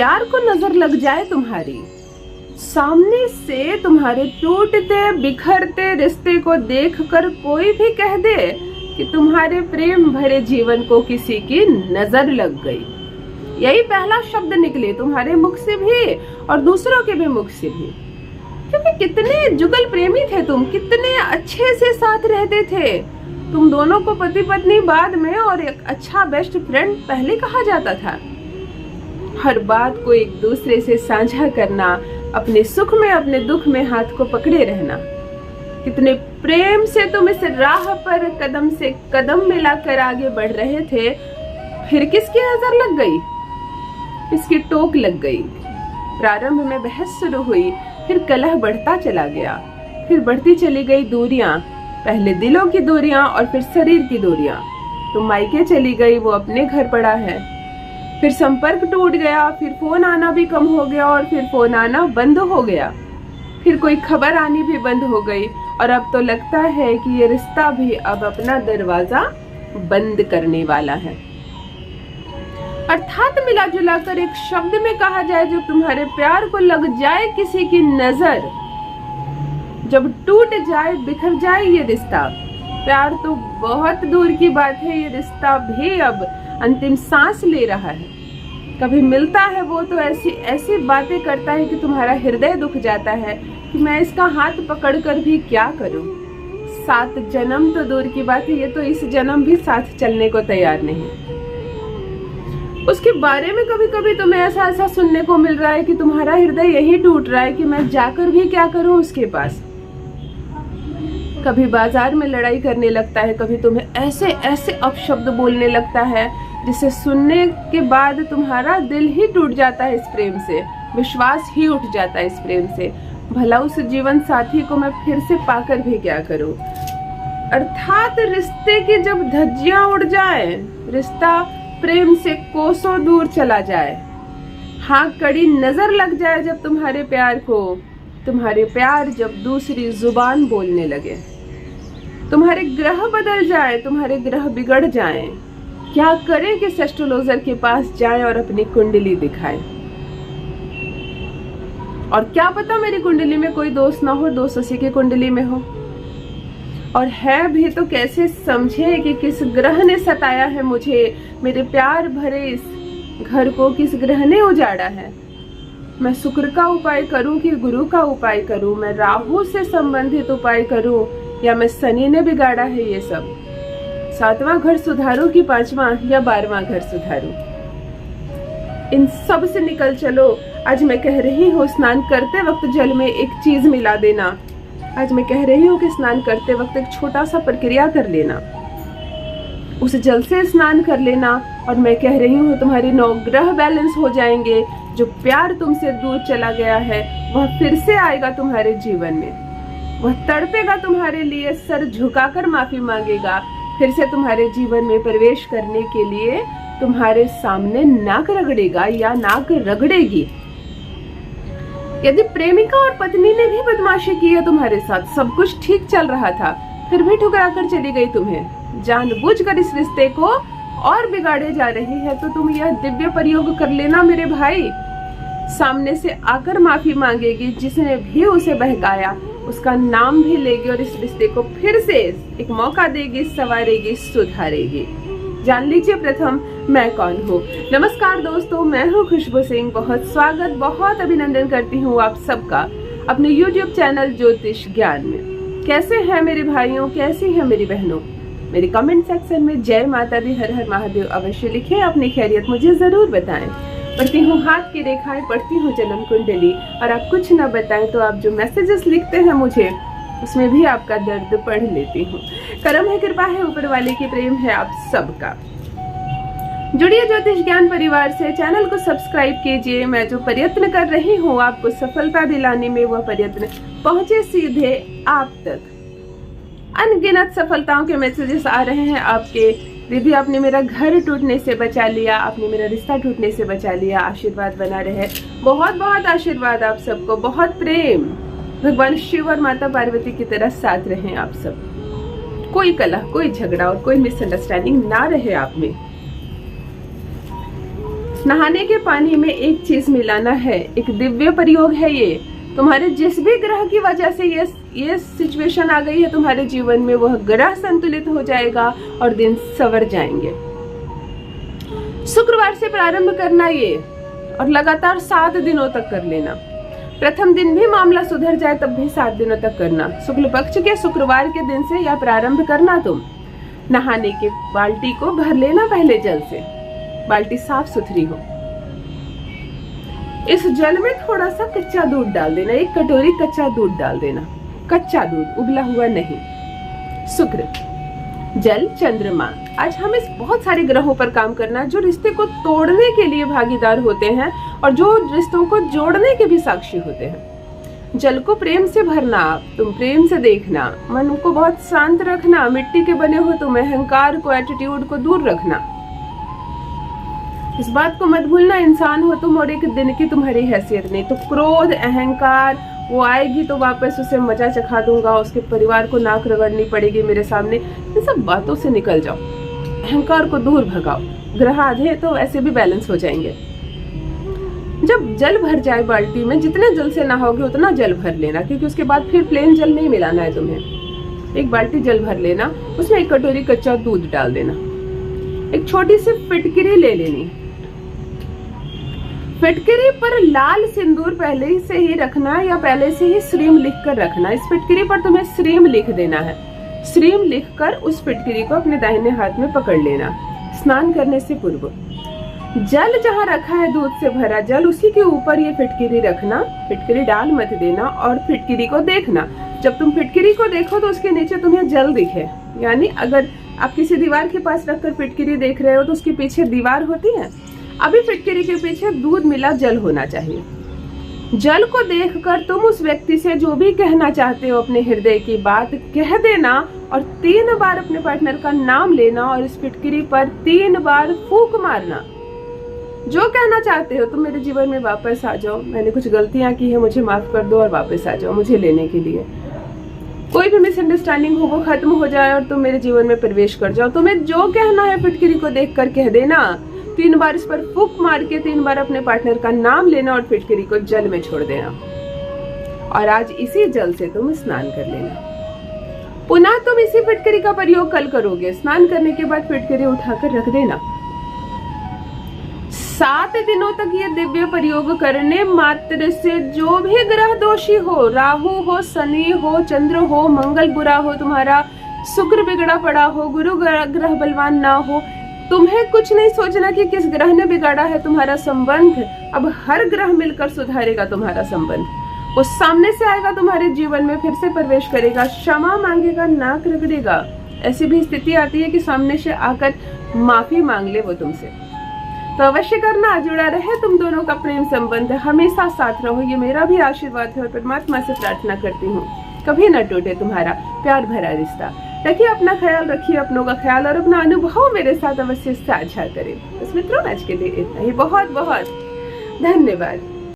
प्यार को नजर लग जाए तुम्हारी, सामने से तुम्हारे टूटते बिखरते रिश्ते को देखकर कोई भी कह दे कि तुम्हारे प्रेम भरे जीवन को किसी की नजर लग गई, यही पहला शब्द निकले तुम्हारे मुख से भी और दूसरों के भी मुख से भी। क्योंकि कितने जुगल प्रेमी थे तुम, कितने अच्छे से साथ रहते थे तुम दोनों को, पति पत्नी बाद में और एक अच्छा बेस्ट फ्रेंड पहले कहा जाता था। हर बात को एक दूसरे से साझा करना, अपने सुख में अपने दुख में हाथ को पकड़े रहना, कितने प्रेम से तुम इस राह पर कदम से कदम मिलाकर आगे बढ़ रहे थे। फिर किसकी नजर लग गई, इसकी टोक लग गई। प्रारंभ में बहस शुरू हुई, फिर कलह बढ़ता चला गया, फिर बढ़ती चली गई दूरियां, पहले दिलों की दूरियां और फिर शरीर की दूरियां। तुम मायके चली गई, वो अपने घर पड़ा है, फिर संपर्क टूट गया, फिर फोन आना भी कम हो गया और फिर फोन आना बंद हो गया, फिर कोई खबर आनी भी बंद हो गई और अब तो लगता है कि ये रिश्ता भी अब अपना दरवाजा बंद करने वाला है। अर्थात मिला जुला कर एक शब्द में कहा जाए, जब तुम्हारे प्यार को लग जाए किसी की नजर, जब टूट जाए बिखर जाए ये रिश्ता, प्यार तो बहुत दूर की बात है, ये रिश्ता भी अब अंतिम सांस ले रहा है। कभी मिलता है वो तो ऐसी ऐसी बातें करता है कि तुम्हारा हृदय दुख जाता है कि मैं इसका हाथ पकड़कर भी क्या करूं। 7 जन्म तो दूर की बात है, ये तो इस जन्म भी साथ चलने को तैयार नहीं। उसके बारे में कभी कभी तुम्हें ऐसा ऐसा सुनने को मिल रहा है कि तुम्हारा हृदय यही टूट रहा है कि मैं जाकर भी क्या करूं उसके पास। कभी बाजार में लड़ाई करने लगता है, कभी तुम्हें ऐसे ऐसे अपशब्द बोलने लगता है जिसे सुनने के बाद तुम्हारा दिल ही टूट जाता है इस प्रेम से, विश्वास ही उठ जाता है इस प्रेम से। भला उस जीवन साथी को मैं फिर से पाकर भी क्या करूं। अर्थात रिश्ते की जब धज्जियां उड़ जाए, रिश्ता प्रेम से कोसों दूर चला जाए, हाँ कड़ी नजर लग जाए जब तुम्हारे प्यार को, तुम्हारे प्यार जब दूसरी जुबान बोलने लगे, तुम्हारे ग्रह बदल जाए, तुम्हारे ग्रह बिगड़ जाएं, क्या करें कि एस्ट्रोलॉजर के पास जाएं और अपनी कुंडली दिखाएं। और क्या पता मेरी कुंडली में कोई दोष ना हो, दोष उसी की कुंडली में हो, और है भी तो कैसे समझे कि किस ग्रह ने सताया है मुझे, मेरे प्यार भरे इस घर को किस ग्रह ने उजाड़ा है। मैं शुक्र का उपाय करूं कि गुरु का उपाय करूं, मैं राहु से संबंधित उपाय करूं या मैं शनि ने बिगाड़ा है ये सब। 7वां घर सुधारूं कि 5वां या 12वां घर सुधारूं, इन सब से निकल चलो। आज मैं कह रही हूँ स्नान करते वक्त जल में एक चीज मिला देना। आज मैं कह रही हूँ कि स्नान करते वक्त एक छोटा सा प्रक्रिया कर लेना, उस जल से स्नान कर लेना। और मैं कह रही हूँ तुम्हारे 9 ग्रह बैलेंस हो जाएंगे, जो प्यार तुमसे दूर चला गया है वह फिर से आएगा तुम्हारे जीवन में, वह तड़पेगा तुम्हारे लिए, सर झुकाकर माफी मांगेगा, फिर से तुम्हारे जीवन में प्रवेश करने के लिए तुम्हारे सामने नाक रगड़ेगा या नाक रगड़ेगी। यदि प्रेमिका और पत्नी ने भी बदमाशी की है तुम्हारे साथ, सब कुछ ठीक चल रहा था, फिर भी ठुकरा कर चली गई तुम्हें, जानबूझकर इस रिश्ते को और बिगाड़े जा रही है, तो तुम यह दिव्य प्रयोग कर लेना मेरे भाई। सामने से आकर माफी मांगेगी, जिसने भी उसे बहकाया उसका नाम भी लेगी और इस रिश्ते को फिर से एक मौका देगी, संवारेगी, सुधारेगी। जान लीजिए प्रथम मैं कौन हूँ। नमस्कार दोस्तों, मैं हूँ खुशबू सिंह। बहुत स्वागत, बहुत अभिनंदन करती हूँ आप सबका अपने YouTube चैनल ज्योतिष ज्ञान में। कैसे हैं मेरे भाइयों, कैसी हैं मेरी बहनों? मेरे कमेंट सेक्शन में जय माता दी, हर हर महादेव अवश्य लिखें, अपनी खैरियत मुझे जरूर बताएं। पढ़ती हूँ हाथ की रेखाएं, पढ़ती हूँ जन्म कुंडली, और आप कुछ न बताएं तो आप जो मैसेजेस लिखते हैं मुझे, उसमें भी आपका दर्द पढ़ लेती हूँ। करम है, कृपा है ऊपर वाले की, प्रेम है आप सबका। जुड़िए ज्योतिष ज्ञान परिवार से, चैनल को सब्सक्राइब कीजिए। मैं जो प्रयत्न कर रही हूँ आपको सफलता दिलाने में, वह प्रयत्न पहुंचे सीधे आप तक। अनगिनत सफलताओं के मैसेजेस आ रहे हैं आपके। दीदी आपने मेरा घर टूटने से बचा लिया, आपने मेरा रिश्ता टूटने से बचा लिया, आशीर्वाद बना रहे। बहुत बहुत आशीर्वाद आप सबको, बहुत प्रेम। भगवान शिव और माता पार्वती की तरह साथ रहें आप सब। कोई कलह, कोई झगड़ा और कोई मिसअंडरस्टैंडिंग ना रहे आप में। नहाने के पानी में एक चीज मिलाना है, एक दिव्य प्रयोग है ये। तुम्हारे जिस भी ग्रह की वजह से ये सिचुएशन आ गई है तुम्हारे जीवन में, वह ग्रह संतुलित हो जाएगा और दिन संवर जाएंगे। शुक्रवार से प्रारंभ करना ये, और लगातार 7 दिनों तक कर लेना। प्रथम दिन भी मामला सुधर जाए तब भी 7 दिनों तक करना। शुक्ल पक्ष के शुक्रवार के दिन से यह प्रारंभ करना। तुम नहाने के बाल्टी को भर लेना पहले जल से, बाल्टी साफ सुथरी हो। इस जल में थोड़ा सा कच्चा दूध डाल देना, 1 कटोरी कच्चा दूध डाल देना, कच्चा दूध, उबला हुआ नहीं। शुक्र, जल, चंद्रमा। आज हम इस बहुत सारे ग्रहों पर काम करना जो रिश्ते को तोड़ने के लिए भागीदार होते हैं और जो रिश्तों को जोड़ने के भी साक्षी होते हैं। जल को प्रेम से भरना, तुम प्रेम से देखना, मन को बहुत शांत रखना। मिट्टी के बने हो तुम, अहंकार को, एटीट्यूड को दूर रखना। इस बात को मत भूलना, इंसान हो तुम और एक दिन की तुम्हारी हैसियत नहीं। तो क्रोध, अहंकार, वो आएगी तो वापस उसे मजा चखा दूंगा, उसके परिवार को नाक रगड़नी पड़ेगी मेरे सामने, इन सब बातों से निकल जाओ। अहंकार को दूर भगाओ। ग्रह आधे तो ऐसे भी बैलेंस हो जाएंगे। जब जल भर जाए बाल्टी में, जितने जल से नहाओगे उतना जल भर लेना, क्योंकि उसके बाद फिर प्लेन जल नहीं मिलाना है तुम्हें। 1 बाल्टी जल भर लेना, उसमें 1 कटोरी कच्चा दूध डाल देना। एक छोटी सी फिटकिरी ले लेनी, फिटकिरी पर लाल सिंदूर पहले से ही रखना या पहले से ही श्रीम लिख कर रखना। इस फिटकिरी पर तुम्हें श्रीम लिख देना है। श्रीम लिखकर उस फिटकिरी को अपने दाहिने हाथ में पकड़ लेना। स्नान करने से पूर्व जल जहाँ रखा है, दूध से भरा जल, उसी के ऊपर ये फिटकिरी रखना। फिटकिरी डाल मत देना और फिटकिरी को देखना। जब तुम फिटकिरी को देखो तो उसके नीचे तुम्हें जल दिखे, यानी अगर आप किसी दीवार के पास रखकर फिटकिरी देख रहे हो तो उसके पीछे दीवार होती है, अभी फिटकिरी के पीछे दूध मिला जल होना चाहिए। जल को देखकर तुम उस व्यक्ति से जो भी कहना चाहते हो अपने हृदय की बात कह देना और 3 बार अपने पार्टनर का नाम लेना और इस फिटकिरी पर 3 बार फूंक मारना। जो कहना चाहते हो तुम मेरे जीवन में वापस आ जाओ, मैंने कुछ गलतियां की है, मुझे माफ कर दो और वापस आ जाओ मुझे लेने के लिए। कोई भी मिसअंडरस्टैंडिंग हो वो खत्म हो जाए और तुम मेरे जीवन में प्रवेश कर जाओ। तुम्हें जो कहना है फिटकिरी को देखकर कह देना। 3 बार इस पर फूंक मार के 3 बार अपने पार्टनर का नाम लेना और फिटकिरी को जल में छोड़ देना। और आज इसी जल से तुम स्नान कर लेना। पुनः तुम इसी फिटकिरी का प्रयोग कल करोगे। स्नान करने के बाद फिटकिरी उठाकर रख देना। 7 दिनों तक ये दिव्य प्रयोग करने मात्र से जो भी ग्रह दोषी हो, राहु हो, शनि हो, चंद्र हो, मंगल बुरा हो, तुम्हारा शुक्र बिगड़ा पड़ा हो, गुरु ग्रह बलवान ना हो, तुम्हें कुछ नहीं सोचना कि किस ग्रह ने बिगाड़ा है तुम्हारा संबंध। अब हर ग्रह मिलकर सुधारेगा तुम्हारा संबंध। वो सामने से आएगा तुम्हारे जीवन में, फिर से प्रवेश करेगा, क्षमा मांगेगा, नाक रगड़ेगा। ऐसी भी स्थिति आती है कि सामने से आकर माफी मांग ले वो तुमसे। तो अवश्य करना, जुड़ा रहे तुम दोनों का प्रेम संबंध, हमेशा साथ रहो, ये मेरा भी आशीर्वाद है और परमात्मा से प्रार्थना करती हूँ कभी न टूटे तुम्हारा प्यार भरा रिश्ता। रखिए अपना ख्याल, रखिए अपनों का ख्याल और अपना अनुभव मेरे साथ अवश्य साझा करें। बस मित्रों, आज के लिए इतना ही। बहुत बहुत धन्यवाद।